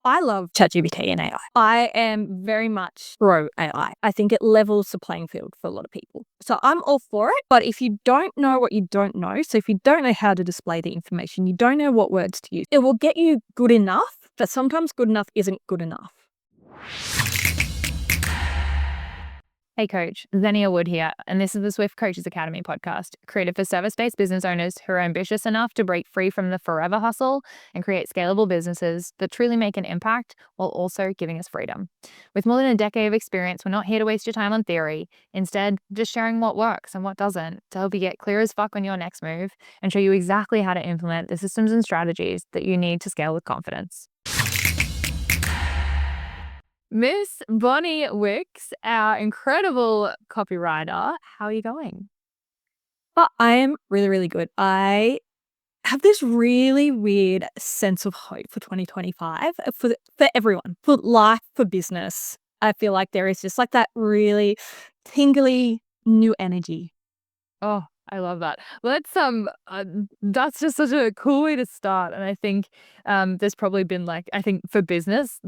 I love ChatGPT and AI. I am very much pro AI. I think it levels the playing field for a lot of people. So I'm all for it. But if you don't know what you don't know, so if you don't know how to display the information, you don't know what words to use, it will get you good enough, but sometimes good enough isn't good enough. Hey Coach, Zane Wood here, and this is the Swift Coaches Academy podcast, created for service-based business owners who are ambitious enough to break free from the forever hustle and create scalable businesses that truly make an impact while also giving us freedom. With more than a decade of experience, we're not here to waste your time on theory. Instead, just sharing what works and what doesn't to help you get clear as fuck on your next move and show you exactly how to implement the systems and strategies that you need to scale with confidence. Miss Bonnie Wicks, our incredible copywriter. How are you going? But I am really, really good. I have this really weird sense of hope for 2025 for everyone, for life, for business. I feel like there is just like that really tingly new energy. Oh, I love that. That's just such a cool way to start. And I think there's probably been I think for business,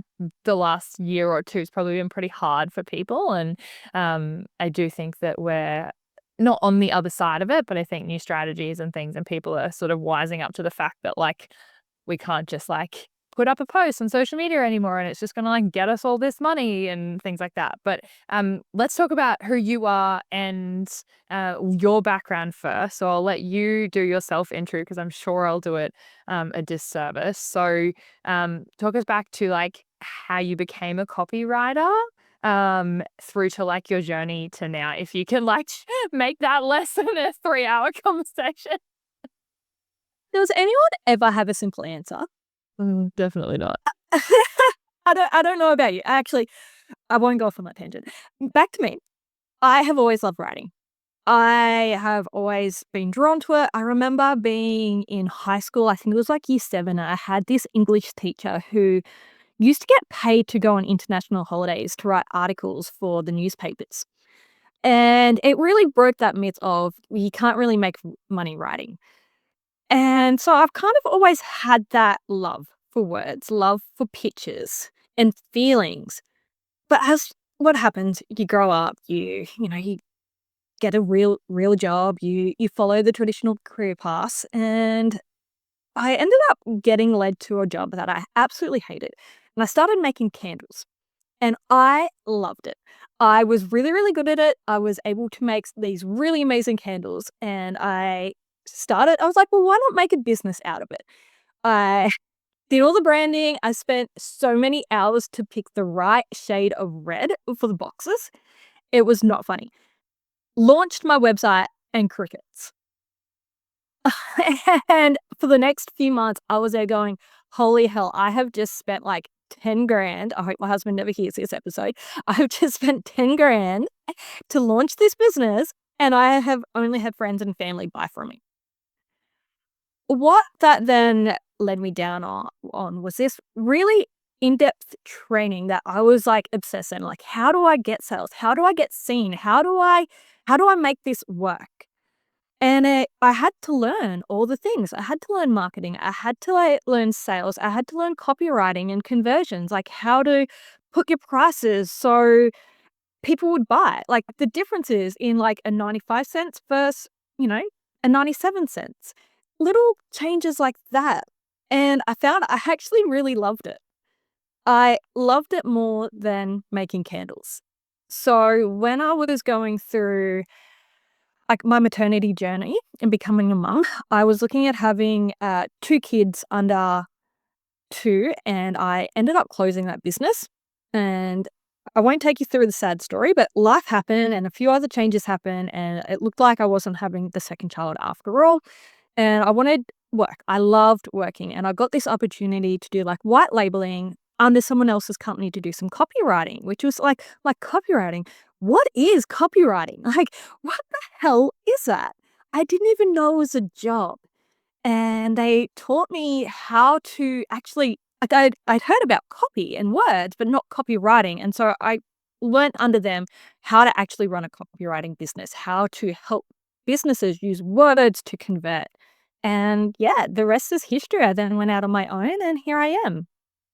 the last year or two has probably been pretty hard for people. And I do think that we're not on the other side of it, but I think new strategies and things and people are sort of wising up to the fact that we can't just put up a post on social media anymore and it's just going to get us all this money and things like that. But let's talk about who you are and your background first. So I'll let you do your self intro because I'm sure I'll do it a disservice. So talk us back to how you became a copywriter through to your journey to now, if you can make that less than a 3-hour conversation. Does anyone ever have a simple answer? Definitely not. I don't know about you. Actually, I won't go off on that tangent. Back to me. I have always loved writing. I have always been drawn to it. I remember being in high school, I think it was year 7, I had this English teacher who used to get paid to go on international holidays to write articles for the newspapers. And it really broke that myth of you can't really make money writing. And so I've kind of always had that love for words, love for pictures and feelings. But as what happens, you grow up, you get a real job, you follow the traditional career path, and I ended up getting led to a job that I absolutely hated. And I started making candles. And I loved it. I was really, really good at it. I was able to make these really amazing candles. And I was like, well, why not make a business out of it? I did all the branding. I spent so many hours to pick the right shade of red for the boxes. It was not funny. Launched my website and crickets. And for the next few months, I was there going, holy hell, I have just spent 10 grand. I hope my husband never hears this episode. I have just spent 10 grand to launch this business, and I have only had friends and family buy from me. What that then led me down on was this really in-depth training that I was obsessed in. How do I get sales? How do I get seen? How do I make this work? And I had to learn all the things. I had to learn marketing. I had to learn sales. I had to learn copywriting and conversions, how to put your prices so people would buy. The differences in a 95 cents versus, a 97 cents. Little changes like that. And I found I actually really loved it. I loved it more than making candles. So when I was going through my maternity journey and becoming a mum, I was looking at having 2 kids under 2, and I ended up closing that business. And I won't take you through the sad story, but life happened and a few other changes happened, and it looked like I wasn't having the second child after all. And I wanted work. I loved working, and I got this opportunity to do white labeling under someone else's company to do some copywriting, which was like copywriting. What is copywriting? What the hell is that? I didn't even know it was a job. And they taught me how to actually, I'd heard about copy and words, but not copywriting. And so I learned under them how to actually run a copywriting business, how to help businesses use words to convert. And yeah, the rest is history. I then went out on my own and here I am.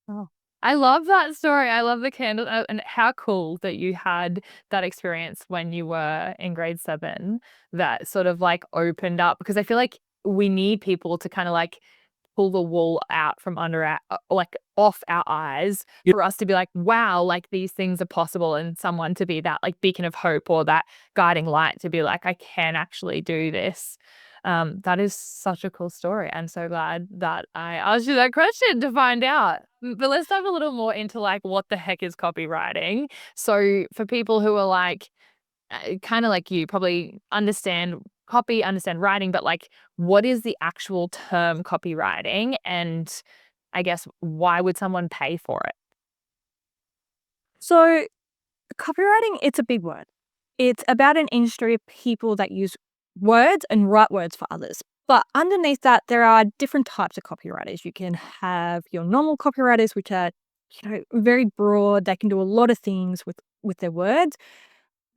Oh, I love that story. I love the candle, and how cool that you had that experience when you were in grade 7 that sort of, like, opened up, because I feel like we need people to kinda, like, pull the wool out from under our like, off our eyes Yep. for us to be like, "Wow, like, these things are possible," and someone to be that, like, beacon of hope or that guiding light to be like, "I can actually do this." That is such a cool story. I'm so glad that I asked you that question to find out. But let's dive a little more into, like, what the heck is copywriting? So for people who are like, kind of like you, probably understand copy, understand writing, but like, what is the actual term copywriting? And I guess why would someone pay for it? So, copywriting, it's a big word. It's about an industry of people that use words and write words for others. But underneath that, there are different types of copywriters. You can have your normal copywriters, which are, very broad. They can do a lot of things with their words.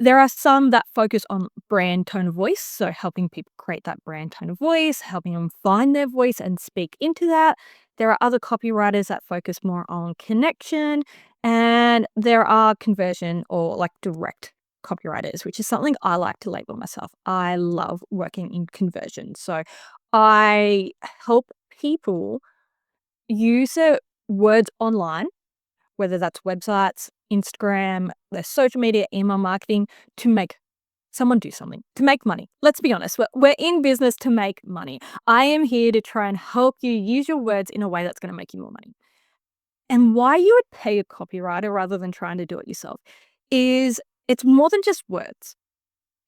There are some that focus on brand tone of voice, so helping people create that brand tone of voice, helping them find their voice and speak into that. There are other copywriters that focus more on connection, and there are conversion or like direct copywriters, which is something I like to label myself. I love working in conversion. So I help people use their words online, whether that's websites, Instagram, their social media, email marketing, to make someone do something, to make money. Let's be honest, we're in business to make money. I am here to try and help you use your words in a way that's going to make you more money. And why you would pay a copywriter rather than trying to do it yourself is it's more than just words.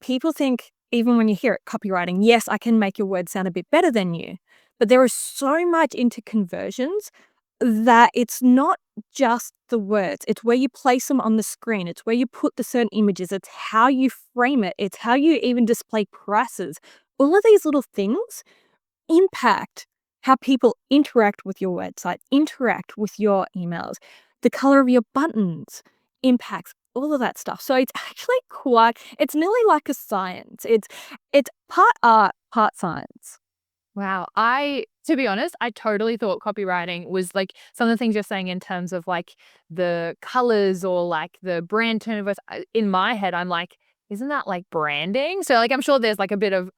People think, even when you hear it, copywriting, yes, I can make your words sound a bit better than you. But there is so much into conversions that it's not just the words. It's where you place them on the screen. It's where you put the certain images. It's how you frame it. It's how you even display prices. All of these little things impact how people interact with your website, interact with your emails. The color of your buttons impacts all of that stuff. So it's actually it's nearly like a science. It's part art, part science. Wow. To be honest, I totally thought copywriting was like some of the things you're saying in terms of like the colors or like the brand tone of voice. In my head, I'm like, isn't that like branding? So like I'm sure there's like a bit of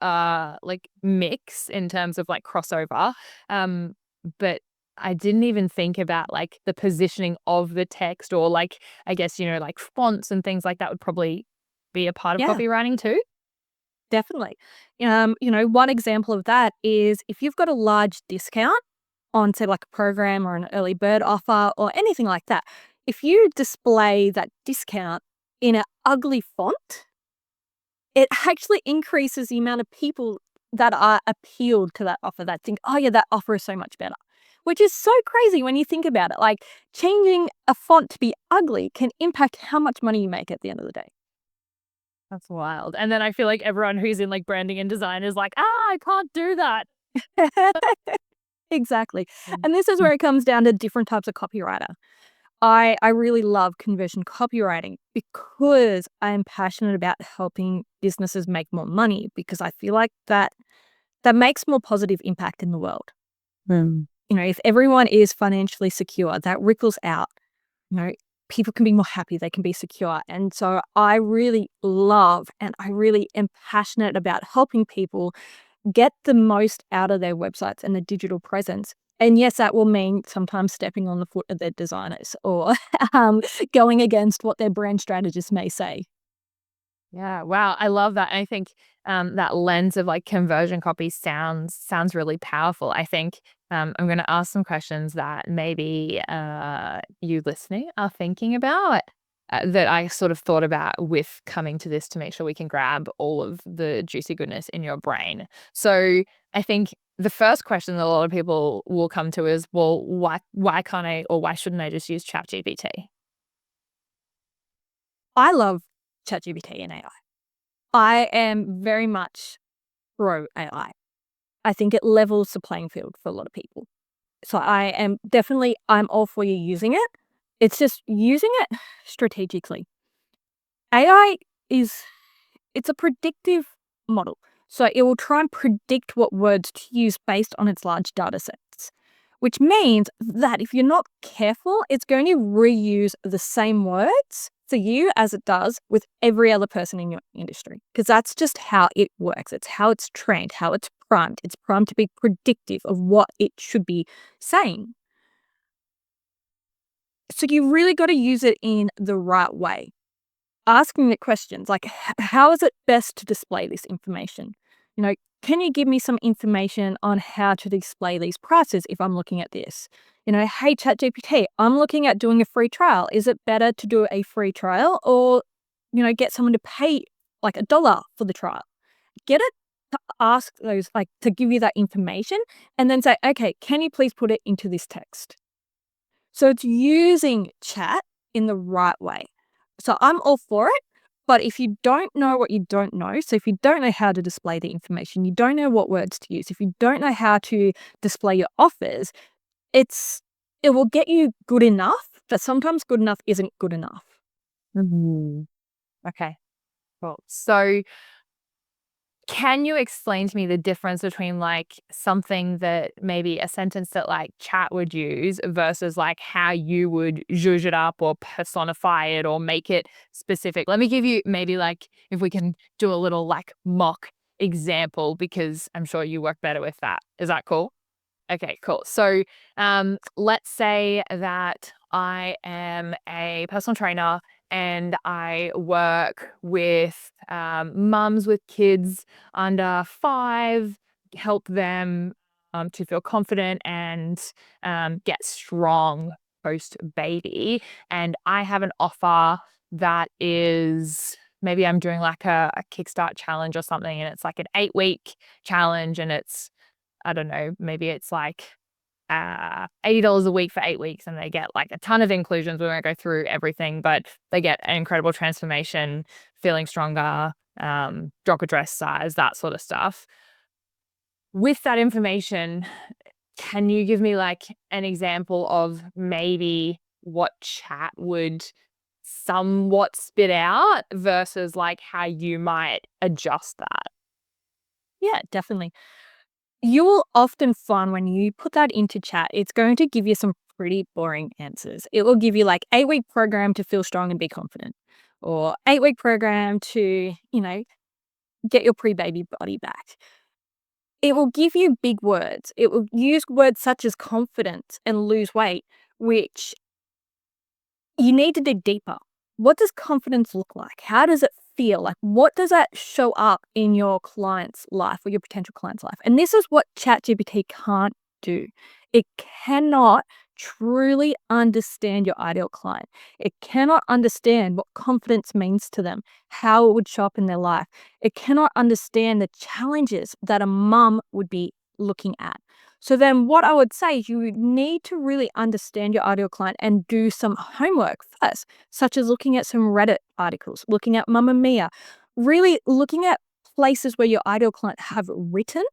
like mix in terms of like crossover. But I didn't even think about like the positioning of the text or like I guess, like fonts and things like that would probably be a part of Yeah. copywriting too. Definitely. One example of that is if you've got a large discount on, say, like a program or an early bird offer or anything like that, if you display that discount in an ugly font, it actually increases the amount of people that are appealed to that offer that think, oh, yeah, that offer is so much better, which is so crazy when you think about it. Like changing a font to be ugly can impact how much money you make at the end of the day. That's wild. And then I feel like everyone who's in like branding and design is like, I can't do that. Exactly. Mm. And this is where it comes down to different types of copywriter. I really love conversion copywriting because I am passionate about helping businesses make more money because I feel like that makes more positive impact in the world. Mm. If everyone is financially secure, that ripples out. You know, people can be more happy, they can be secure. And so I really love and I really am passionate about helping people get the most out of their websites and the digital presence. And yes, that will mean sometimes stepping on the foot of their designers or going against what their brand strategists may say. Yeah. Wow. I love that. I think that lens of like conversion copy sounds really powerful. I think I'm going to ask some questions that maybe you listening are thinking about that I sort of thought about with coming to this to make sure we can grab all of the juicy goodness in your brain. So I think the first question that a lot of people will come to is, well, why can't I or why shouldn't I just use ChatGPT? I love ChatGPT and AI. I am very much pro AI. I think it levels the playing field for a lot of people. So I'm all for you using it. It's just using it strategically. AI is it's a predictive model. So it will try and predict what words to use based on its large data sets. which means that if you're not careful, it's going to reuse the same words for you as it does with every other person in your industry, because that's just how it works. It's how it's trained, how it's primed. It's primed to be predictive of what it should be saying. So you really got to use it in the right way. Asking the questions like, how is it best to display this information? Can you give me some information on how to display these prices if I'm looking at this? Hey, ChatGPT, I'm looking at doing a free trial. Is it better to do a free trial or, get someone to pay like $1 for the trial? Get it to ask those, like to give you that information and then say, okay, can you please put it into this text? So it's using chat in the right way. So I'm all for it. But if you don't know what you don't know, so if you don't know how to display the information, you don't know what words to use, if you don't know how to display your offers, it will get you good enough, but sometimes good enough isn't good enough. Mhm. Okay, cool. So can you explain to me the difference between like something that maybe a sentence that like chat would use versus like how you would zhuzh it up or personify it or make it specific? Let me give you maybe like if we can do a little like mock example because I'm sure you work better with that. Is that cool? Okay, cool. So, let's say that I am a personal trainer and I work with mums with kids under 5, help them to feel confident and get strong post baby. And I have an offer that is maybe I'm doing like a Kickstart challenge or something, and it's like an 8-week challenge, and it's I don't know, maybe it's like $80 a week for 8 weeks and they get like a ton of inclusions. We won't go through everything, but they get an incredible transformation, feeling stronger, drop a dress size, that sort of stuff. With that information, can you give me like an example of maybe what chat would somewhat spit out versus like how you might adjust that? Yeah, definitely. You will often find when you put that into chat, it's going to give you some pretty boring answers. It will give you like 8-week program to feel strong and be confident, or 8-week program to, get your pre-baby body back. It will give you big words. It will use words such as confidence and lose weight, which you need to dig deeper. What does confidence look like? How does it feel? Like, what does that show up in your client's life or your potential client's life? And this is what ChatGPT can't do. It cannot truly understand your ideal client. It cannot understand what confidence means to them, how it would show up in their life. It cannot understand the challenges that a mum would be looking at. So then what I would say is you would need to really understand your ideal client and do some homework first, such as looking at some Reddit articles, looking at Mamma Mia, really looking at places where your ideal client have written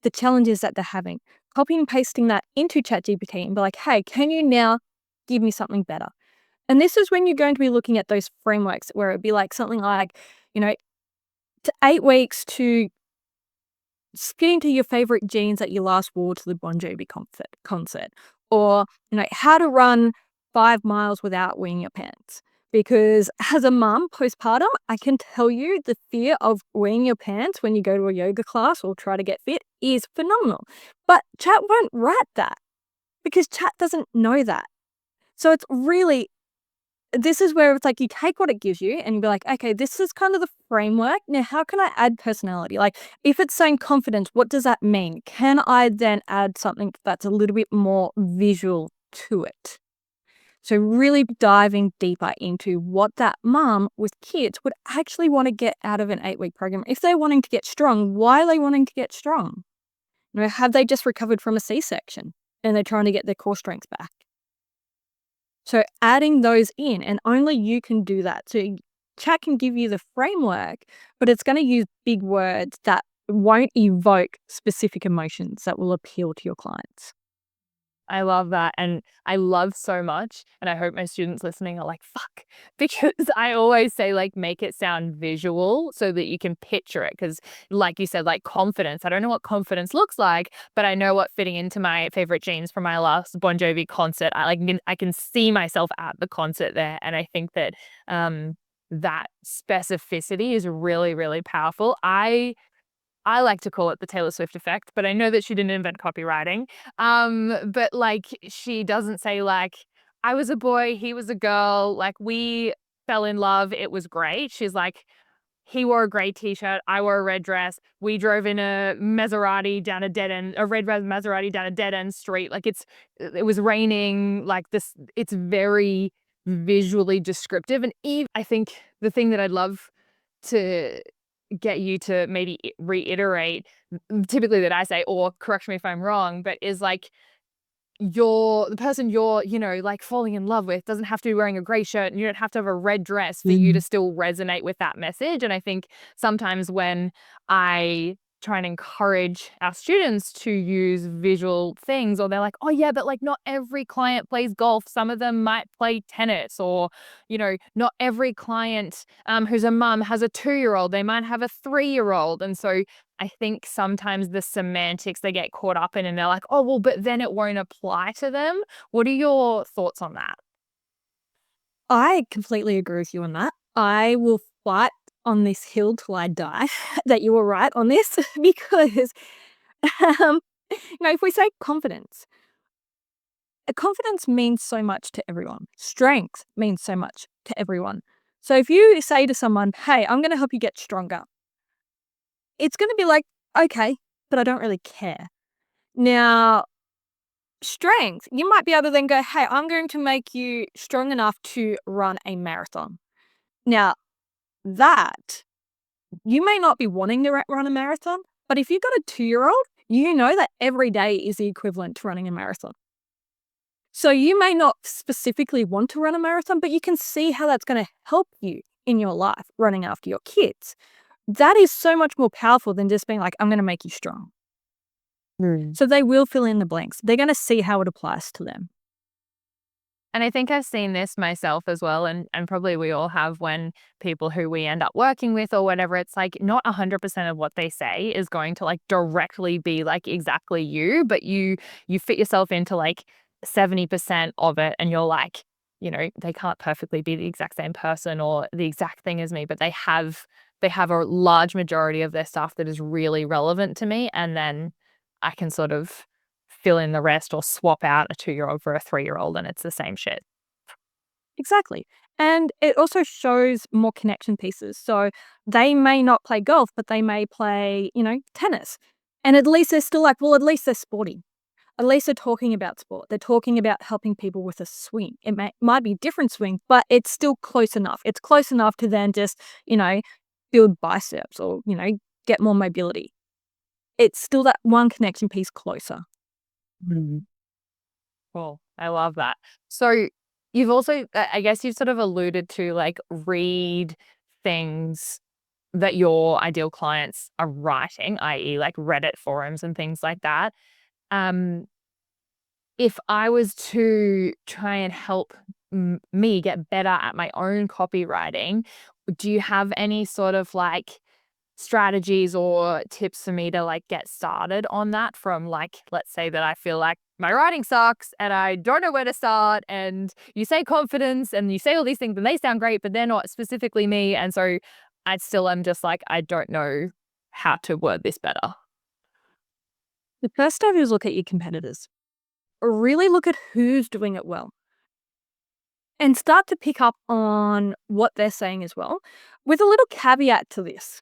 the challenges that they're having, copying and pasting that into ChatGPT and be like, hey, can you now give me something better? And this is when you're going to be looking at those frameworks where it'd be like something like, you know, 8 weeks to fit into your favorite jeans that you last wore to the Bon Jovi concert, or how to run 5 miles without wearing your pants. Because as a mum postpartum, I can tell you the fear of wearing your pants when you go to a yoga class or try to get fit is phenomenal. But chat won't write that because chat doesn't know that. So it's really this is where it's like you take what it gives you and you be like, okay, this is kind of the framework. Now, how can I add personality? Like, if it's saying confidence, what does that mean? Can I then add something that's a little bit more visual to it? So, really diving deeper into what that mum with kids would actually want to get out of an 8-week program. If they're wanting to get strong, why are they wanting to get strong? Have they just recovered from a C-section and they're trying to get their core strength back? So adding those in, and only you can do that. So chat can give you the framework, but it's going to use big words that won't evoke specific emotions that will appeal to your clients. I love that. And I love so much. And I hope my students listening are like, fuck, because I always say, like, make it sound visual so that you can picture it. Cause like you said, like confidence, I don't know what confidence looks like, but I know what fitting into my favorite jeans from my last Bon Jovi concert. I can see myself at the concert there. And I think that, that specificity is really, really powerful. I like to call it the Taylor Swift effect, but I know that she didn't invent copywriting. But like she doesn't say like, I was a boy, he was a girl, like we fell in love, it was great. She's like, he wore a gray t-shirt, I wore a red dress. We drove in a Maserati down a dead end, a red Maserati down a dead end street. Like it was raining, like this, it's very visually descriptive. And Eve, I think the thing that I'd love to get you to maybe reiterate, typically that I say, or correct me if I'm wrong, but is like the person you're, like falling in love with doesn't have to be wearing a gray shirt and you don't have to have a red dress for you to still resonate with that message. And I think sometimes when I try and encourage our students to use visual things, or they're like, oh yeah, but like not every client plays golf. Some of them might play tennis, or, not every client who's a mum has a 2-year-old. They might have a 3-year-old. And so I think sometimes the semantics they get caught up in and they're like, oh, well, but then it won't apply to them. What are your thoughts on that? I completely agree with you on that. I will fight on this hill till I die that you were right on this because, um, if we say confidence, confidence means so much to everyone. Strength means so much to everyone. So if you say to someone, hey, I'm going to help you get stronger, it's going to be like, okay, but I don't really care. Now, strength, you might be able to then go, hey, I'm going to make you strong enough to run a marathon. Now, that you may not be wanting to run a marathon, but if you've got a 2-year-old, you know that every day is the equivalent to running a marathon. So you may not specifically want to run a marathon, but you can see how that's going to help you in your life running after your kids. That is so much more powerful than just being like, I'm going to make you strong. So they will fill in the blanks. They're going to see how it applies to them. And I think I've seen this myself as well, and probably we all have, when people who we end up working with or whatever, it's like not 100% of what they say is going to like directly be like exactly you, but you fit yourself into like 70% of it, and you're like, they can't perfectly be the exact same person or the exact thing as me, but they have a large majority of their stuff that is really relevant to me, and then I can sort of fill in the rest or swap out a 2-year-old for a 3-year-old and it's the same shit. Exactly. And it also shows more connection pieces. So they may not play golf, but they may play, tennis. And at least they're still like, well, at least they're sporty. At least they're talking about sport. They're talking about helping people with a swing. It might be a different swing, but it's still close enough. It's close enough to then just, build biceps or, get more mobility. It's still that one connection piece closer. Cool. I love that. So you've also, I guess you've sort of alluded to like read things that your ideal clients are writing, i.e. like Reddit forums and things like that. Um, if I was to try and help me get better at my own copywriting, do you have any sort of like strategies or tips for me to like get started on that, from like, let's say that I feel like my writing sucks and I don't know where to start, and you say confidence and you say all these things and they sound great, but they're not specifically me. And so I still am just like, I don't know how to word this better. The first step is look at your competitors. Really look at who's doing it well and start to pick up on what they're saying as well, with a little caveat to this.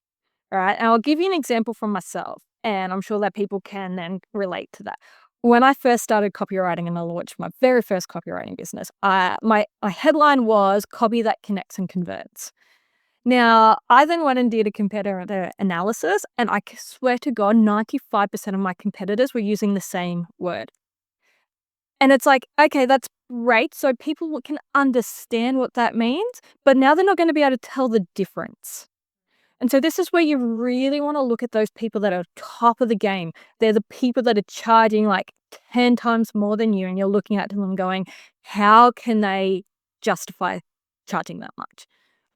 All right. And I'll give you an example from myself, and I'm sure that people can then relate to that. When I first started copywriting and I launched my very first copywriting business, my headline was copy that connects and converts. Now, I then went and did a competitor analysis, and I swear to God, 95% of my competitors were using the same word. And it's like, okay, that's great. So people can understand what that means, but now they're not going to be able to tell the difference. And so this is where you really want to look at those people that are top of the game. They're the people that are charging like 10 times more than you, and you're looking at them going, how can they justify charging that much?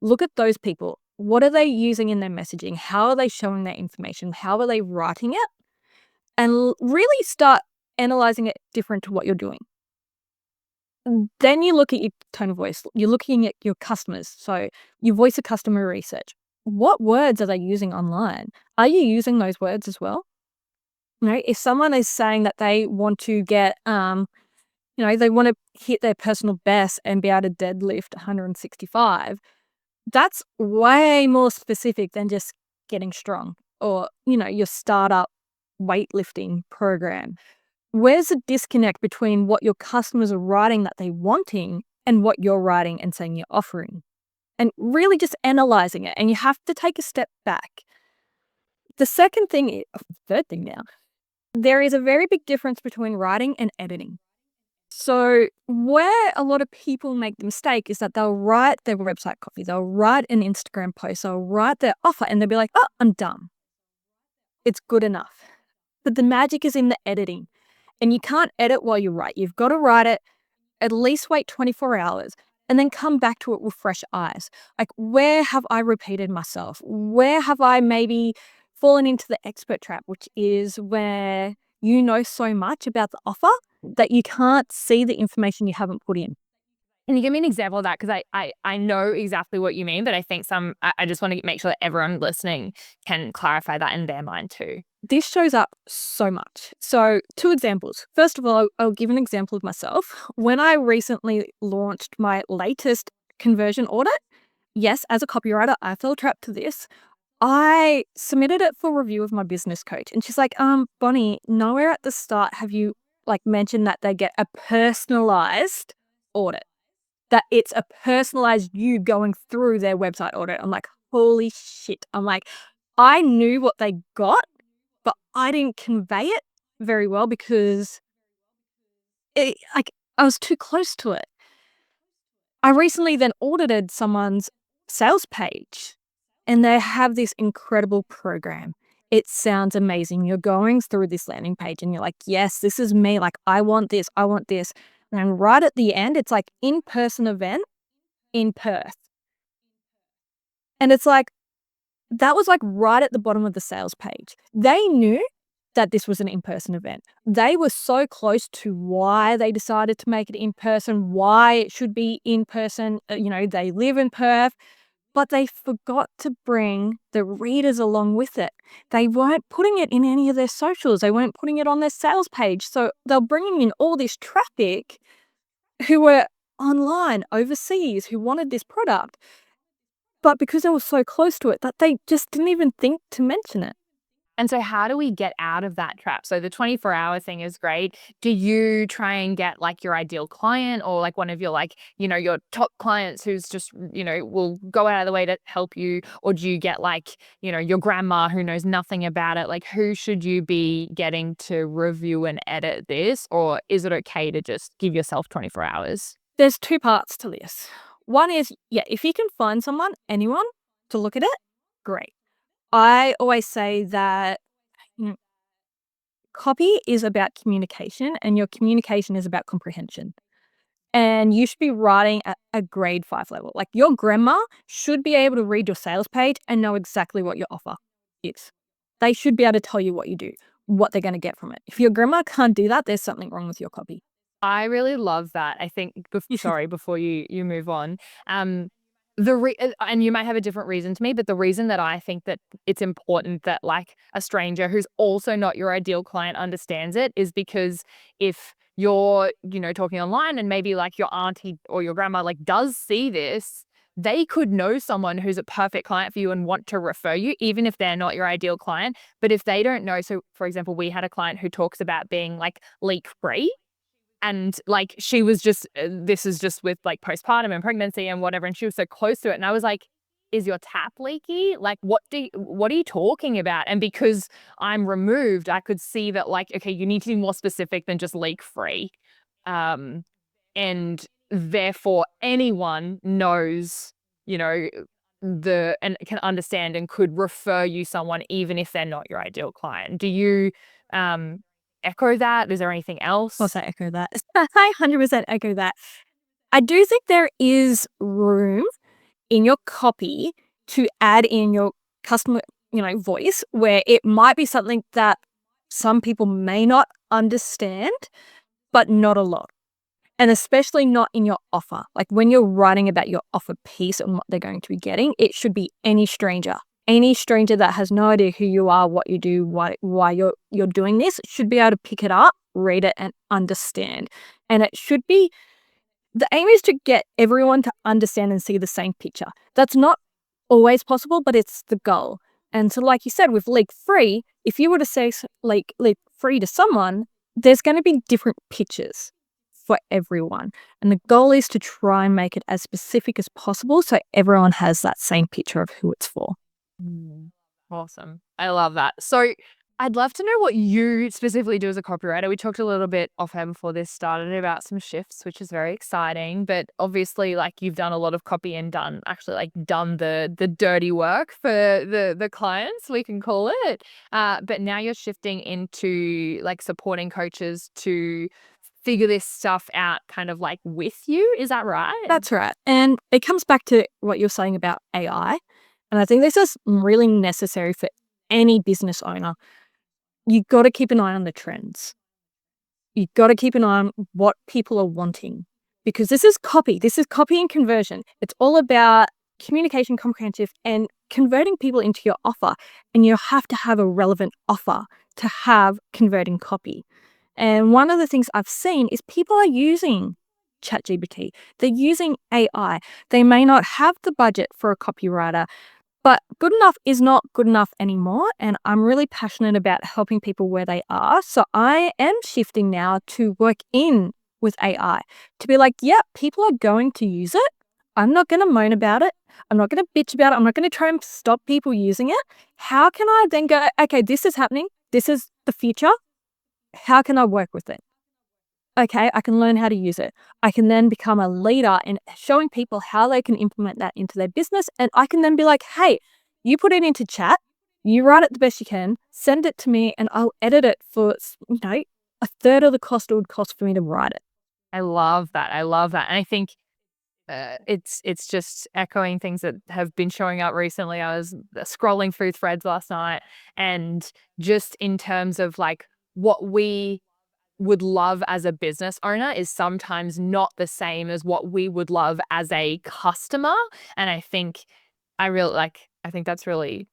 Look at those people. What are they using in their messaging? How are they showing their information? How are they writing it? And really start analyzing it different to what you're doing. Then you look at your tone of voice. You're looking at your customers. So you voice of customer research. What words are they using online? Are you using those words as well? If someone is saying that they want to get, they want to hit their personal best and be able to deadlift 165, that's way more specific than just getting strong or, your startup weightlifting program. Where's the disconnect between what your customers are writing that they're wanting and what you're writing and saying you're offering? And really just analyzing it. And you have to take a step back. The third thing now, there is a very big difference between writing and editing. So where a lot of people make the mistake is that they'll write their website copy, they'll write an Instagram post, they'll write their offer, and they'll be like, oh, I'm done. It's good enough. But the magic is in the editing. And you can't edit while you write. You've got to write it, at least wait 24 hours, and then come back to it with fresh eyes. Like, where have I repeated myself? Where have I maybe fallen into the expert trap, which is where you know so much about the offer that you can't see the information you haven't put in. Can you give me an example of that? Because I know exactly what you mean, but I think I just want to make sure that everyone listening can clarify that in their mind too. This shows up so much. So 2 examples. First of all, I'll give an example of myself. When I recently launched my latest conversion audit, yes, as a copywriter, I fell trapped to this. I submitted it for review of my business coach, and she's like, Bonnie, nowhere at the start have you mentioned that they get a personalized audit, that it's a personalized you going through their website audit. I'm like, holy shit. I'm like, I knew what they got, but I didn't convey it very well because I was too close to it. I recently then audited someone's sales page, and they have this incredible program. It sounds amazing. You're going through this landing page and you're like, yes, this is me. Like, I want this. I want this. And right at the end, it's like in-person event in Perth. And it's like, that was like right at the bottom of the sales page. They knew that this was an in-person event. They were so close to why they decided to make it in person, why it should be in person. They live in Perth, but they forgot to bring the readers along with it. They weren't putting it in any of their socials. They weren't putting it on their sales page. So they're bringing in all this traffic who were online, overseas, who wanted this product. But because they were so close to it, that they just didn't even think to mention it. And so how do we get out of that trap? So the 24-hour thing is great. Do you try and get like your ideal client or like one of your your top clients who's just, will go out of the way to help you? Or do you get your grandma who knows nothing about it? Like, who should you be getting to review and edit this? Or is it okay to just give yourself 24 hours? There's 2 parts to this. One is, if you can find anyone to look at it, great. I always say that copy is about communication and your communication is about comprehension. And you should be writing at a grade 5 level. Like, your grandma should be able to read your sales page and know exactly what your offer is. They should be able to tell you what you do, what they're going to get from it. If your grandma can't do that, there's something wrong with your copy. I really love that. I think sorry, before you move on, and you might have a different reason to me, but the reason that I think that it's important that like a stranger who's also not your ideal client understands it is because if you're, talking online and maybe like your auntie or your grandma like does see this, they could know someone who's a perfect client for you and want to refer you, even if they're not your ideal client. But if they don't know, so for example, we had a client who talks about being like leak free. And like, she was just, this is just with like postpartum and pregnancy and whatever. And she was so close to it. And I was like, is your tap leaky? Like, what are you talking about? And because I'm removed, I could see that like, okay, you need to be more specific than just leak free. And therefore anyone knows, and can understand and could refer you someone even if they're not your ideal client. Do you echo that? Is there anything Of course, else? I echo that. I 100% echo that. I do think there is room in your copy to add in your customer, voice, where it might be something that some people may not understand, but not a lot. And especially not in your offer. Like when you're writing about your offer piece and what they're going to be getting, it should be any stranger. Any stranger that has no idea who you are, what you do, why you're doing this should be able to pick it up, read it, and understand. And it should be, the aim is to get everyone to understand and see the same picture. That's not always possible, but it's the goal. And so, like you said, with leak free, if you were to say leak free to someone, there's going to be different pictures for everyone. And the goal is to try and make it as specific as possible so everyone has that same picture of who it's for. Awesome. I love that. So I'd love to know what you specifically do as a copywriter. We talked a little bit off air before this started about some shifts, which is very exciting. But obviously, like you've done a lot of copy and done the dirty work for the clients, we can call it. But now you're shifting into like supporting coaches to figure this stuff out kind of like with you. Is that right? That's right. And it comes back to what you're saying about AI. And I think this is really necessary for any business owner. You've got to keep an eye on the trends. You've got to keep an eye on what people are wanting, because this is copy. This is copy and conversion. It's all about communication, comprehensive, and converting people into your offer. And you have to have a relevant offer to have converting copy. And one of the things I've seen is people are using ChatGPT. They're using AI. They may not have the budget for a copywriter, but good enough is not good enough anymore. And I'm really passionate about helping people where they are. So I am shifting now to work in with AI to be like, yeah, people are going to use it. I'm not going to moan about it. I'm not going to bitch about it. I'm not going to try and stop people using it. How can I then go, okay, this is happening. This is the future. How can I work with it? Okay, I can learn how to use it. I can then become a leader in showing people how they can implement that into their business. And I can then be like, hey, you put it into chat, you write it the best you can, send it to me, and I'll edit it for, a third of the cost it would cost for me to write it. I love that. I love that. And I think it's just echoing things that have been showing up recently. I was scrolling through threads last night, and just in terms of like what we would love as a business owner is sometimes not the same as what we would love as a customer. And I think that's really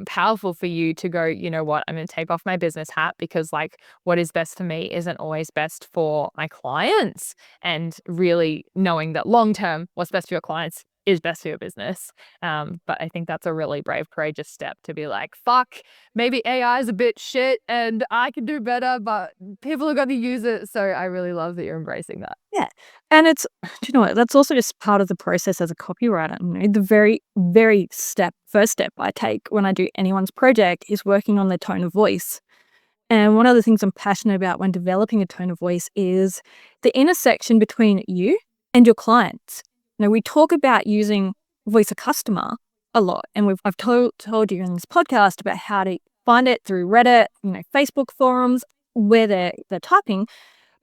powerful for you to go, you know what, I'm going to take off my business hat, because like what is best for me isn't always best for my clients, and really knowing that long term, what's best for your clients is best for your business. But I think that's a really brave, courageous step to be like, fuck, maybe AI is a bit shit and I can do better, but people are going to use it. So I really love that you're embracing that. Yeah. And it's, do you know what? That's also just part of the process as a copywriter. The very, very first step I take when I do anyone's project is working on their tone of voice. And one of the things I'm passionate about when developing a tone of voice is the intersection between you and your clients. We talk about using voice of customer a lot, and I've told you in this podcast about how to find it through Reddit, Facebook forums, where they're typing.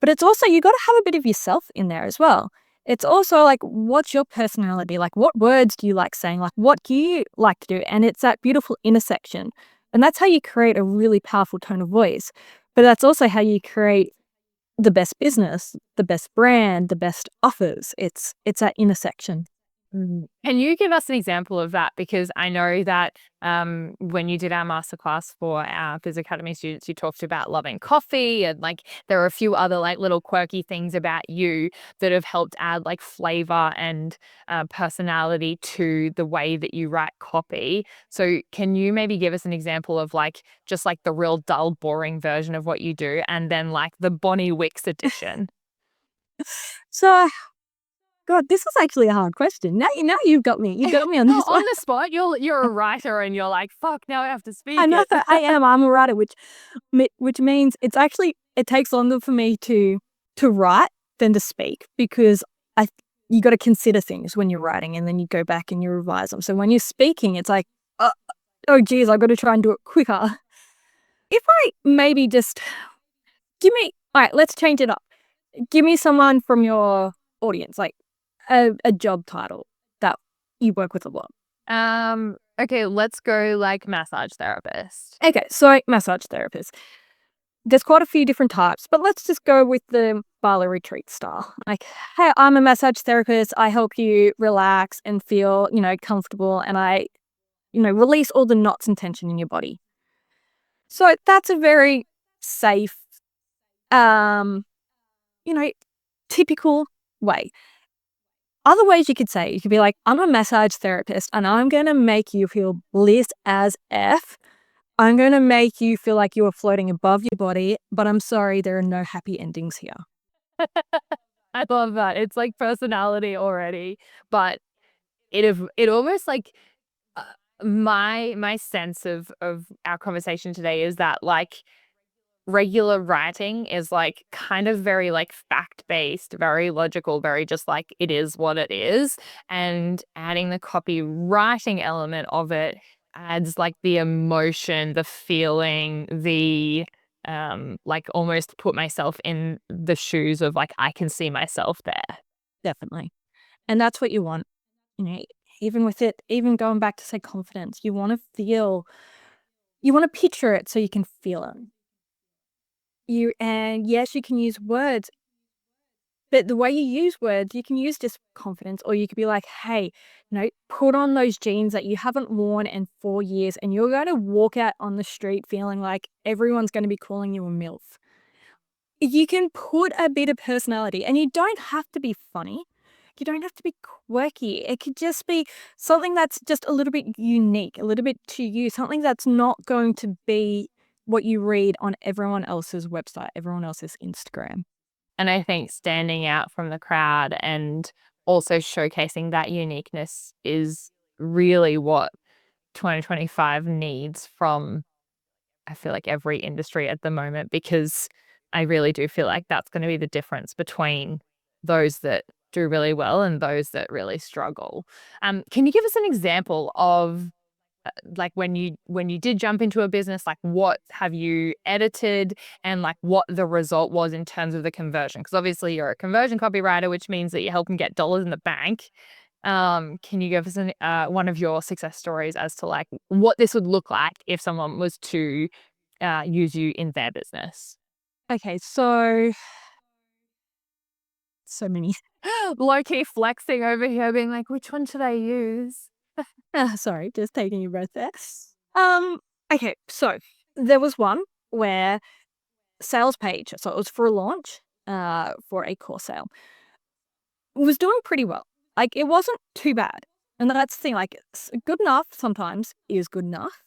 But it's also, you got to have a bit of yourself in there as well. It's also like, what's your personality? Like, what words do you like saying? Like, what do you like to do? And it's that beautiful intersection. And that's how you create a really powerful tone of voice. But that's also how you create the best business, the best brand, the best offers. It's that intersection. Can you give us an example of that? Because I know that when you did our masterclass for our Biz Academy students, you talked about loving coffee, and like there are a few other like little quirky things about you that have helped add like flavor and personality to the way that you write copy. So can you maybe give us an example of like just like the real dull, boring version of what you do, and then like the Bonnie Wicks edition? So, God, this is actually a hard question. Now you've got me. You got me on No, this on one. the spot, you're a writer and you're like, fuck, now I have to speak I know it. I am. I'm a writer, which means it takes longer for me to write than to speak, because you got to consider things when you're writing, and then you go back and you revise them. So when you're speaking, it's like, oh geez, I've got to try and do it quicker. If I maybe just all right, let's change it up. Give me someone from your audience, like a job title that you work with a lot. Okay, let's go like massage therapist. Okay, so massage therapist. There's quite a few different types, but let's just go with the Bali retreat style. Like, hey, I'm a massage therapist. I help you relax and feel, comfortable, and I, release all the knots and tension in your body. So that's a very safe, um, typical way. Other ways you could be like, I'm a massage therapist and I'm going to make you feel bliss as F. I'm going to make you feel like you are floating above your body, but I'm sorry, there are no happy endings here. I love that. It's like personality already, but it almost like uh, my sense of our conversation today is that like regular writing is like kind of very like fact-based, very logical, very just like it is what it is. And adding the copywriting element of it adds like the emotion, the feeling, the like almost put myself in the shoes of like I can see myself there. Definitely. And that's what you want. You know, even with it, even going back to say confidence, you want to picture it so you can feel it. And yes, you can use words, but the way you use words, you can use just confidence, or you could be like, hey, put on those jeans that you haven't worn in 4 years, and you're going to walk out on the street feeling like everyone's going to be calling you a MILF. You can put a bit of personality, and you don't have to be funny. You don't have to be quirky. It could just be something that's just a little bit unique, a little bit to you, something that's not going to be what you read on everyone else's website, everyone else's Instagram. And I think standing out from the crowd and also showcasing that uniqueness is really what 2025 needs from, I feel like, every industry at the moment, because I really do feel like that's going to be the difference between those that do really well and those that really struggle. Can you give us an example of like when you did jump into a business, like what have you edited and like what the result was in terms of the conversion? Because obviously you're a conversion copywriter, which means that you're helping get dollars in the bank. Can you give us one of your success stories as to like what this would look like if someone was to use you in their business? Okay, so many. Low key flexing over here, being like, which one should I use? Sorry, just taking a breath there. Um, okay, so there was one where sales page, so it was for a launch, for a course sale, was doing pretty well. Like, it wasn't too bad. And that's the thing, like, it's good enough sometimes is good enough,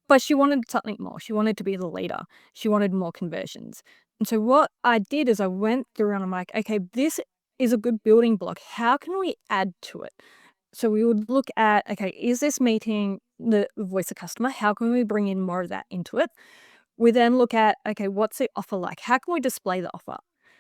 but she wanted something more. She wanted to be the leader. She wanted more conversions. And so what I did is I went through and I'm like, okay, this is a good building block. How can we add to it? So we would look at, okay, is this meeting the voice of customer? How can we bring in more of that into it? We then look at, okay, what's the offer like? How can we display the offer?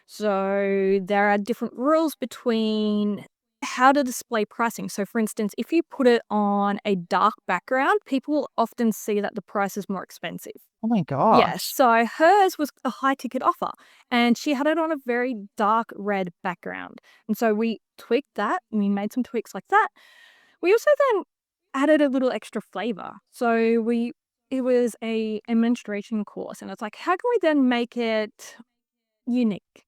So there are different rules between how to display pricing. So for instance, if you put it on a dark background, people will often see that the price is more expensive. Oh my Yes. gosh. So hers was a high ticket offer, and she had it on a very dark red background. And so we tweaked that. We made some tweaks like that. We also then added a little extra flavor. So it was a menstruation course, and it's like, how can we then make it unique?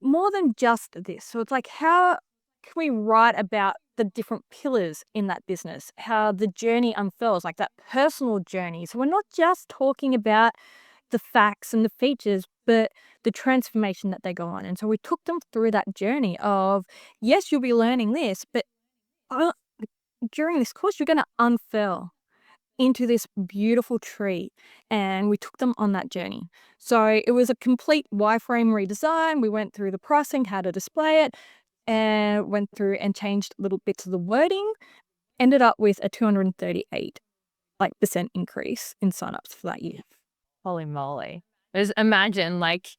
More than just this. So it's like, how can we write about the different pillars in that business, how the journey unfurls, like that personal journey. So we're not just talking about the facts and the features, but the transformation that they go on. And so we took them through that journey of, yes, you'll be learning this, but uh, during this course, you're going to unfurl into this beautiful tree. And we took them on that journey. So it was a complete wireframe redesign. We went through the pricing, how to display it, and went through and changed little bits of the wording. Ended up with a 238 percent increase in signups for that year. Holy moly. Just imagine like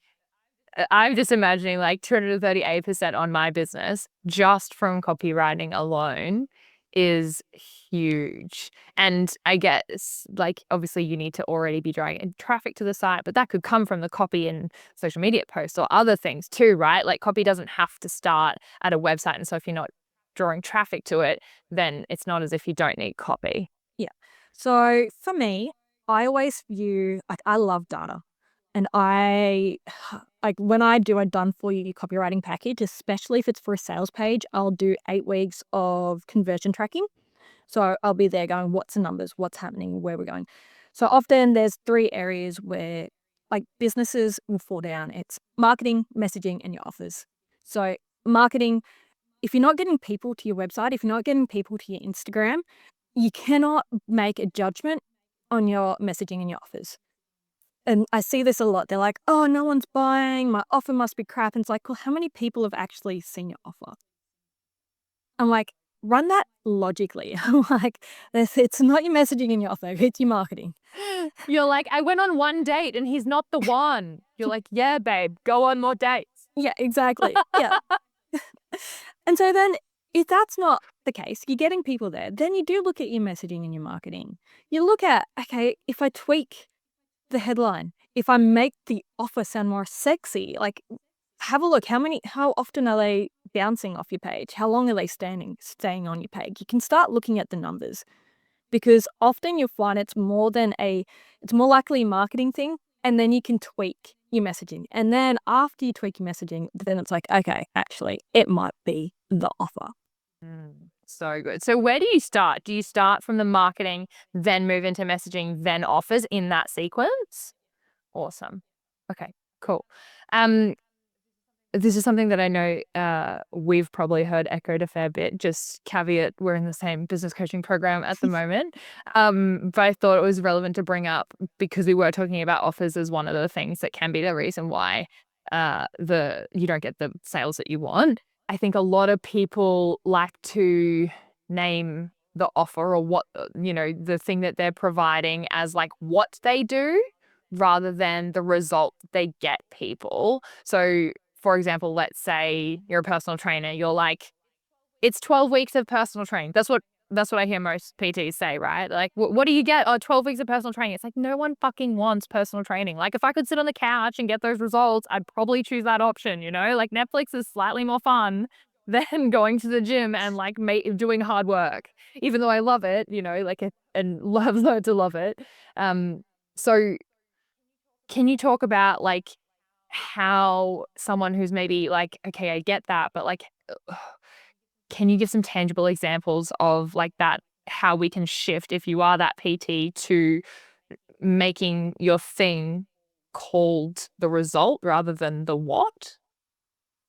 I'm just imagining like 238% on my business just from copywriting alone is huge. And I guess like obviously you need to already be driving traffic to the site, but that could come from the copy and social media posts or other things too, right? Like copy doesn't have to start at a website. And so if you're not drawing traffic to it, then it's not as if you don't need copy. Yeah. So for me, I always view, like, I love data. And I, like, when I do a done for you copywriting package, especially if it's for a sales page, I'll do 8 weeks of conversion tracking. So I'll be there going, what's the numbers? What's happening? Where we're going? So often there's 3 areas where like businesses will fall down. It's marketing, messaging, and your offers. So marketing, if you're not getting people to your website, if you're not getting people to your Instagram, you cannot make a judgment on your messaging and your offers. And I see this a lot. They're like, oh, no one's buying. My offer must be crap. And it's like, well, how many people have actually seen your offer? I'm like, run that logically. I'm like, it's not your messaging and your offer, it's your marketing. You're like, I went on one date and he's not the one. You're like, yeah, babe, go on more dates. Yeah, exactly. Yeah. And so then if that's not the case, you're getting people there, then you do look at your messaging and your marketing. You look at, okay, if I tweak the headline, if I make the offer sound more sexy, like have a look, how often are they bouncing off your page? How long are they staying on your page? You can start looking at the numbers because often you'll find it's more likely a marketing thing, and then you can tweak your messaging. And then after you tweak your messaging, then it's like, okay, actually, it might be the offer. So good. So where do you start? Do you start from the marketing, then move into messaging, then offers in that sequence? Awesome. Okay, cool. This is something that I know we've probably heard echoed a fair bit. Just caveat, we're in the same business coaching program at the moment. But I thought it was relevant to bring up because we were talking about offers as one of the things that can be the reason why you don't get the sales that you want. I think a lot of people like to name the offer or what, the thing that they're providing as like what they do rather than the result they get people. So for example, let's say you're a personal trainer, you're like, it's 12 weeks of personal training. That's what I hear most PTs say, right? Like, what do you get? Oh, 12 weeks of personal training. It's like, no one fucking wants personal training. Like, if I could sit on the couch and get those results, I'd probably choose that option, Like, Netflix is slightly more fun than going to the gym and, like, doing hard work. Even though I love it, and love learned to love it. So can you talk about, like, how someone who's maybe like, okay, I get that, but like, can you give some tangible examples of like that, how we can shift if you are that PT to making your thing called the result rather than the what?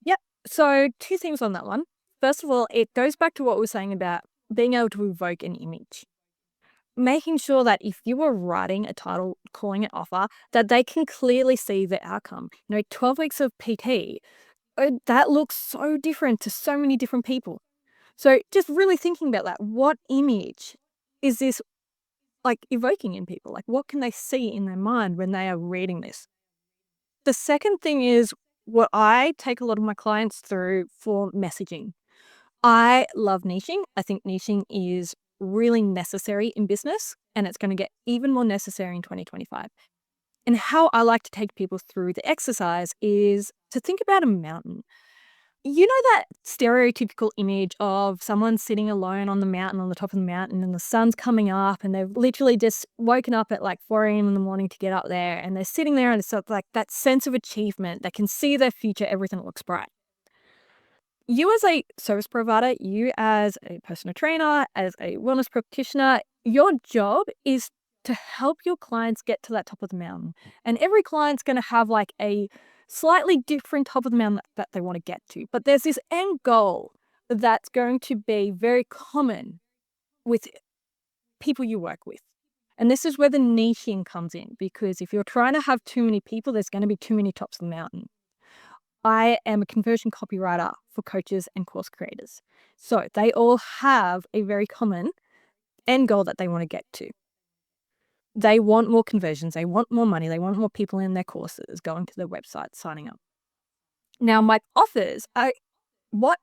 Yep. So 2 things on that one. First of all, it goes back to what we were saying about being able to evoke an image. Making sure that if you are writing a title, calling it offer, that they can clearly see the outcome. 12 weeks of PT, that looks so different to so many different people. So just really thinking about that. What image is this like evoking in people? Like what can they see in their mind when they are reading this? The second thing is what I take a lot of my clients through for messaging. I love niching. I think niching is really necessary in business, and it's going to get even more necessary in 2025. And how I like to take people through the exercise is to think about a mountain. You know that stereotypical image of someone sitting alone on the mountain, on the top of the mountain, and the sun's coming up, and they've literally just woken up at like 4 a.m. in the morning to get up there, and they're sitting there, and it's sort of like that sense of achievement. They can see their future, everything looks bright. You as a service provider, you as a personal trainer, as a wellness practitioner, your job is to help your clients get to that top of the mountain. And every client's going to have like a slightly different top of the mountain that they want to get to. But there's this end goal that's going to be very common with people you work with. And this is where the niching comes in, because if you're trying to have too many people, there's going to be too many tops of the mountain. I am a conversion copywriter for coaches and course creators. So they all have a very common end goal that they want to get to. They want more conversions. They want more money. They want more people in their courses going to their website, signing up. Now, my offers are what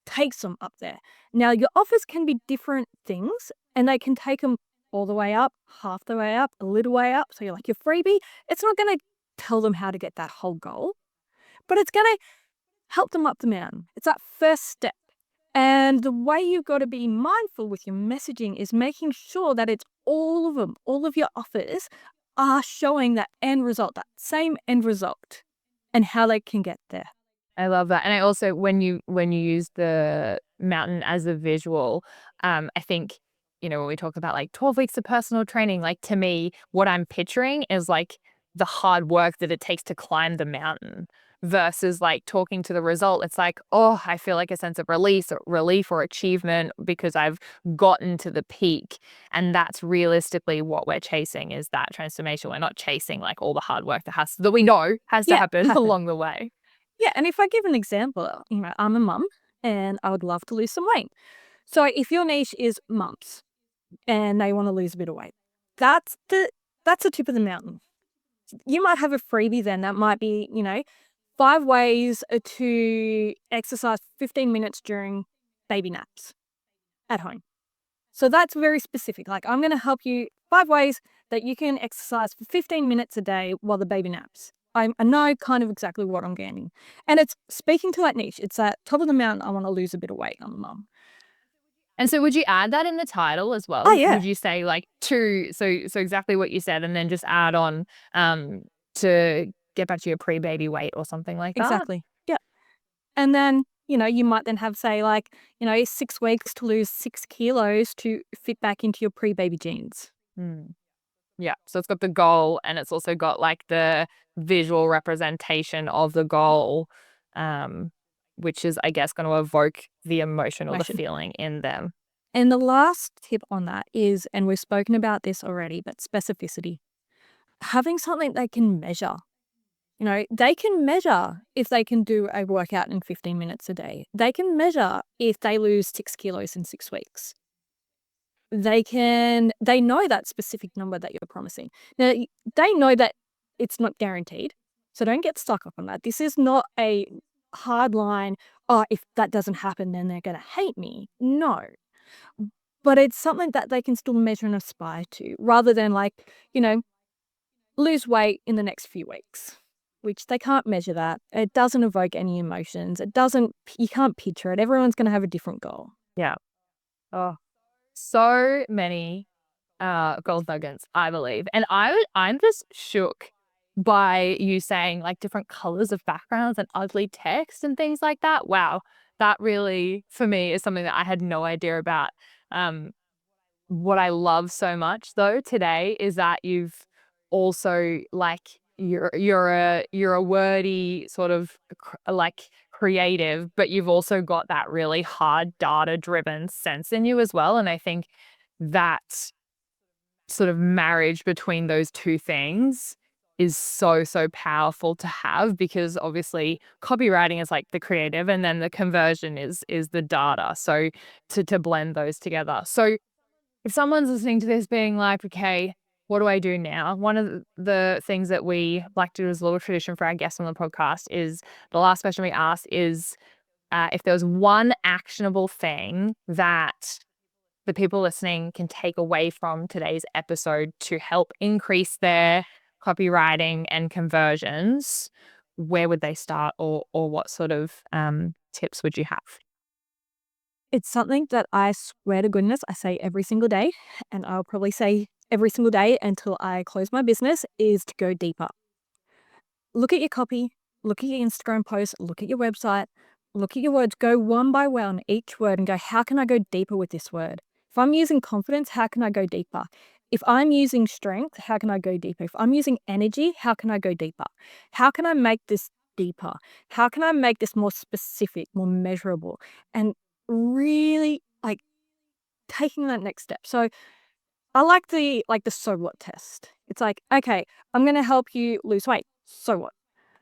takes them up there. Now, your offers can be different things, and they can take them all the way up, half the way up, a little way up. So you're like, your freebie, it's not going to tell them how to get that whole goal, but it's going to help them up the mountain. It's that first step. And the way you've got to be mindful with your messaging is making sure that it's all of them, all of your offers are showing that end result, that same end result, and how they can get there. I love that. And I also, when you use the mountain as a visual, I think, when we talk about like 12 weeks of personal training, like to me, what I'm picturing is like the hard work that it takes to climb the mountain versus like talking to the result. It's like, oh, I feel like a sense of relief or achievement because I've gotten to the peak. And that's realistically what we're chasing, is that transformation. We're not chasing like all the hard work that we know has to happen along the way. Yeah, and if I give an example, I'm a mum and I would love to lose some weight. So if your niche is mums and they want to lose a bit of weight, that's the tip of the mountain. You might have a freebie then that might be, 5 ways to exercise 15 minutes during baby naps at home. So that's very specific. Like, I'm going to help you 5 ways that you can exercise for 15 minutes a day while the baby naps. I know kind of exactly what I'm getting. And it's speaking to that niche. It's at top of the mountain. I want to lose a bit of weight. I'm a mum. And so would you add that in the title as well? Oh, yeah. Would you say like so exactly what you said, and then just add on to get back to your pre-baby weight or something like that? Exactly. Yeah. And then, you might then have, say, like, 6 weeks to lose 6 kilos to fit back into your pre-baby jeans. Yeah. So it's got the goal, and it's also got like the visual representation of the goal, which is, I guess, going to evoke the emotion or the feeling in them. And the last tip on that is, and we've spoken about this already, but specificity. Having something they can measure. They can measure if they can do a workout in 15 minutes a day. They can measure if they lose 6 kilos in 6 weeks. They know that specific number that you're promising. Now, they know that it's not guaranteed, so don't get stuck up on that. This is not a hard line, oh, if that doesn't happen, then they're going to hate me. No. But it's something that they can still measure and aspire to, rather than like, lose weight in the next few weeks, which they can't measure that. It doesn't evoke any emotions. You can't picture it. Everyone's going to have a different goal. Yeah. Oh, so many gold nuggets, I believe. And I'm just shook by you saying like different colors of backgrounds and ugly text and things like that. Wow. That really, for me, is something that I had no idea about. What I love so much though today is that you've also like you're a wordy sort of like creative, but you've also got that really hard data driven sense in you as well. And I think that sort of marriage between those two things is so powerful to have, because obviously copywriting is like the creative and then the conversion is the data. So to blend those together. So if someone's listening to this being like, okay, what do I do now? One of the things that we like to do as a little tradition for our guests on the podcast is the last question we ask is if there was one actionable thing that the people listening can take away from today's episode to help increase their copywriting and conversions, where would they start, or what sort of tips would you have? It's something that I swear to goodness I say every single day, and I'll probably say every single day until I close my business, is to go deeper. Look at your copy, look at your Instagram post, look at your website, look at your words, go one by one each word and go, how can I go deeper with this word? If I'm using confidence, how can I go deeper? If I'm using strength, how can I go deeper? If I'm using energy, how can I go deeper? How can I make this deeper? How can I make this more specific, more measurable? And really like taking that next step. So I like the so what test. It's like, okay, I'm going to help you lose weight. So what?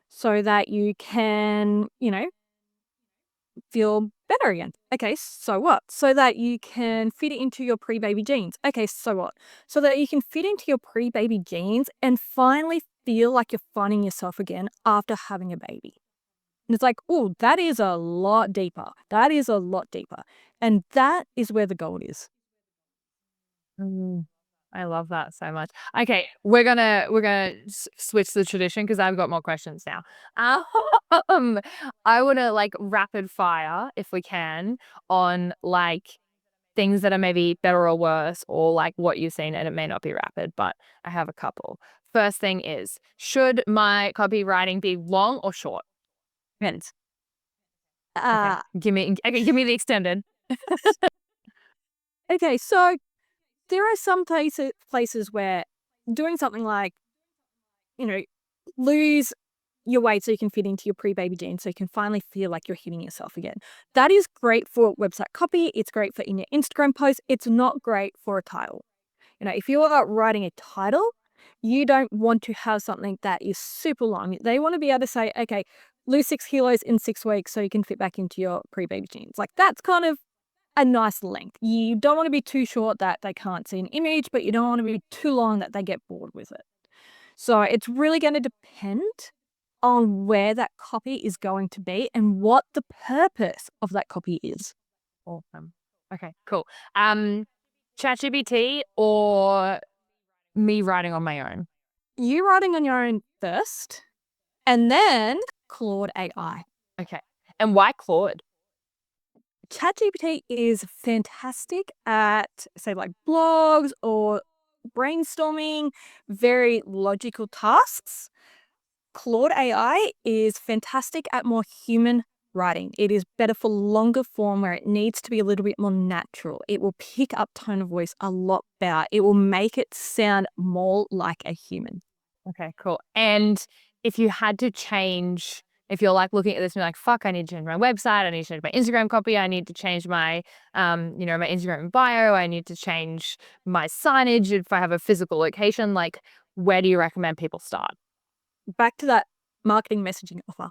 So that you can, feel better again. Okay, so what? So that you can fit it into your pre-baby jeans. Okay, so what? So that you can fit into your pre-baby jeans and finally feel like you're finding yourself again after having a baby. And it's like, oh, that is a lot deeper. That is a lot deeper. And that is where the gold is. Mm, I love that so much. Okay, we're gonna switch the tradition because I've got more questions now. Um, I want to like rapid fire if we can on like things that are maybe better or worse, or like what you've seen, and it may not be rapid, but I have a couple. First thing is, should my copywriting be long or short? Depends. Okay, give me the extended. Okay, so there are some places where doing something like, you know, lose your weight so you can fit into your pre-baby jeans so you can finally feel like you're hitting yourself again. That is great for website copy. It's great for in your Instagram post. It's not great for a title. If you are writing a title, you don't want to have something that is super long. They want to be able to say, okay, lose 6 kilos in 6 weeks so you can fit back into your pre-baby jeans. Like that's kind of a nice length. You don't want to be too short that they can't see an image, but you don't want to be too long that they get bored with it. So it's really going to depend on where that copy is going to be and what the purpose of that copy is. Awesome. Okay, cool. ChatGPT or me writing on my own? You writing on your own first, and then Claude AI. Okay. And why Claude? ChatGPT is fantastic at, say, like blogs or brainstorming very logical tasks. Claude AI is fantastic at more human writing. It is better for longer form where it needs to be a little bit more natural. It will pick up tone of voice a lot better. It will make it sound more like a human. Okay, cool. And if you had to change, if you're like looking at this and you're like, fuck, I need to change my website, I need to change my Instagram copy, I need to change my my Instagram bio, I need to change my signage if I have a physical location, like where do you recommend people start? Back to that marketing messaging offer.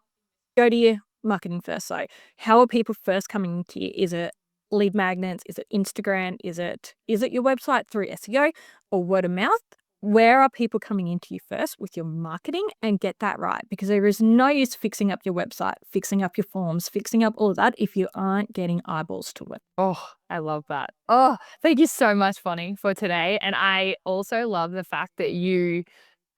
Go to your marketing first. So, how are people first coming to you? Is it lead magnets? Is it Instagram? Is it your website through SEO or word of mouth? Where are people coming into you first with your marketing, and get that right? Because there is no use fixing up your website, fixing up your forms, fixing up all of that if you aren't getting eyeballs to it. Oh, I love that. Oh, thank you so much, Bonnie, for today. And I also love the fact that you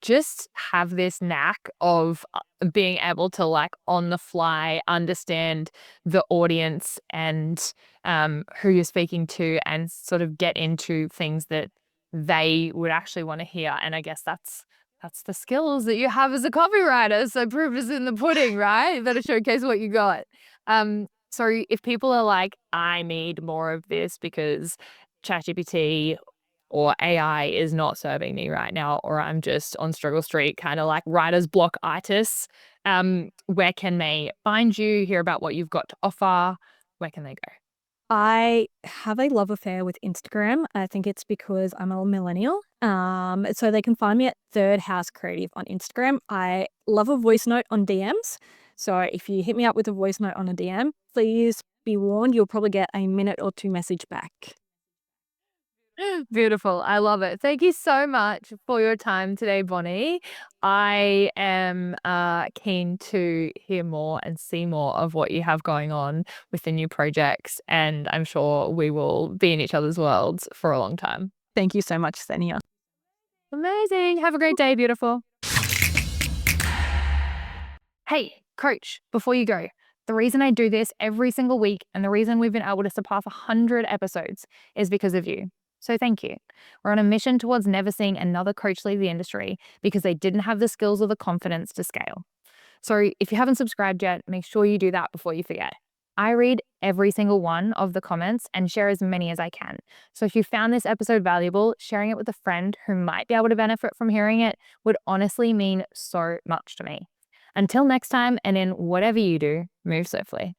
just have this knack of being able to like on the fly understand the audience and who you're speaking to and sort of get into things that they would actually want to hear. And I guess that's the skills that you have as a copywriter. So proof is in the pudding, right? You better showcase what you got. So if people are like, I need more of this because ChatGPT or AI is not serving me right now, or I'm just on struggle street, kind of like writer's block itis. Where can they find you, hear about what you've got to offer? Where can they go? I have a love affair with Instagram. I think it's because I'm a millennial. So they can find me at Third House Creative on Instagram. I love a voice note on DMs. So if you hit me up with a voice note on a DM, please be warned, you'll probably get a minute or two message back. Beautiful. I love it. Thank you so much for your time today, Bonnie. I am keen to hear more and see more of what you have going on with the new projects. And I'm sure we will be in each other's worlds for a long time. Thank you so much, Senia. Amazing. Have a great day, beautiful. Hey, coach, before you go, the reason I do this every single week and the reason we've been able to surpass 100 episodes is because of you. So thank you. We're on a mission towards never seeing another coach leave the industry because they didn't have the skills or the confidence to scale. So if you haven't subscribed yet, make sure you do that before you forget. I read every single one of the comments and share as many as I can. So if you found this episode valuable, sharing it with a friend who might be able to benefit from hearing it would honestly mean so much to me. Until next time, and in whatever you do, move swiftly.